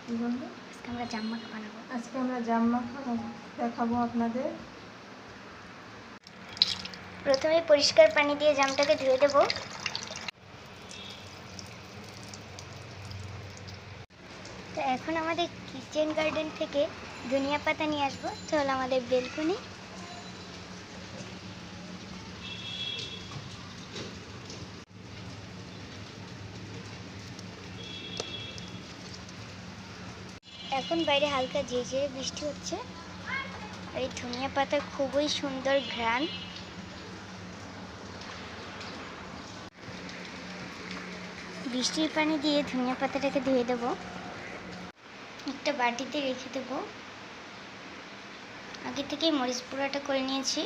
আজকে আমরা জাম মাখা বানাবো। আজকে আমরা জাম মাখা দেখাবো আপনাদের। প্রথমে পরিষ্কার পানি দিয়ে জামটাকে ধুয়ে দেবো। তো এখন আমাদের কিচেন গার্ডেন থেকে ধনিয়া পাতা নিয়ে আসবো। তো হলো আমাদের বেলকনি। এখন বাইরে হালকা ঝিরঝিরে বৃষ্টি হচ্ছে আর এই ধনিয়া পাতার খুবই সুন্দর ঘ্রাণ। বৃষ্টির পানি দিয়ে ধনিয়া পাতাটাকে ধুয়ে দেবো। একটা বাটিতে রেখে দেবো। আগে থেকেই মরিচ পোড়াটা করে নিয়েছি।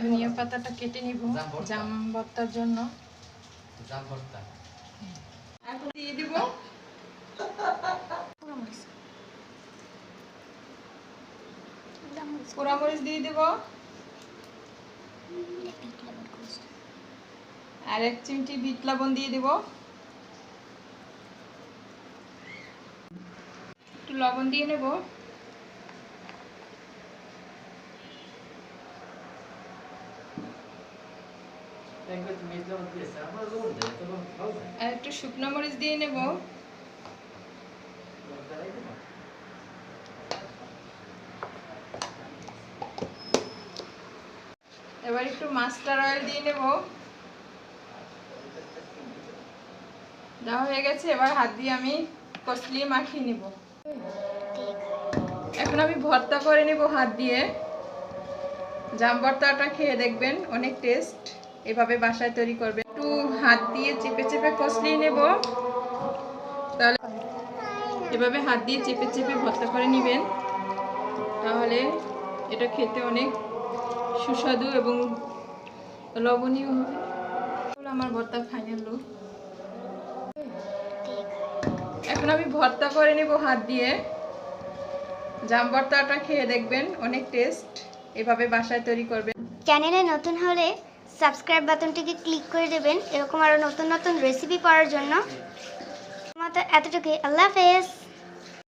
ধনিয়া পাতাটা কেটে নিব জাম ভর্তার জন্য। জাম ভর্তা এখন দিয়ে দিব পোড়া মরিচ দিয়ে দিব আর 1 চিমটি বিট লবণ দিয়ে দিব। একটু লবণ দিয়ে নেব। আর একটু শুকনো মরিচ দিয়ে নেব। এবার একটু মাস্টার্ড অয়েল দিয়ে নেব। দেওয়া হয়ে গেছে। এবার হাত দিয়ে আমি কষলিয়ে মাখিয়ে নেব। এখন আমি ভর্তা করে নেব হাত দিয়ে। জাম ভর্তাটা খেয়ে দেখবেন, অনেক টেস্ট। এভাবে বাসায় তৈরি করবেন। একটু হাত দিয়ে চেপে চেপে কষলিয়ে নেব। তাহলে এভাবে হাত দিয়ে চেপে চেপে ভর্তা করে নেবেন, তাহলে এটা খেতে অনেক সুস্বাদু এবং লবণীয় হবে। আমার ভর্তা ফাইনাল লুক। এখন আমি ভর্তা করে নেব হাত দিয়ে। জাম ভর্তাটা খেয়ে দেখবেন, অনেক টেস্ট। এভাবে বাসায় তৈরি করবেন। চ্যানেলে নতুন হলে সাবস্ক্রাইব বাটনটিকে ক্লিক করে দেবেন এরকম আরো নতুন নতুন রেসিপি পাওয়ার জন্য। এতটুকুই। আল্লাহ হাফেজ।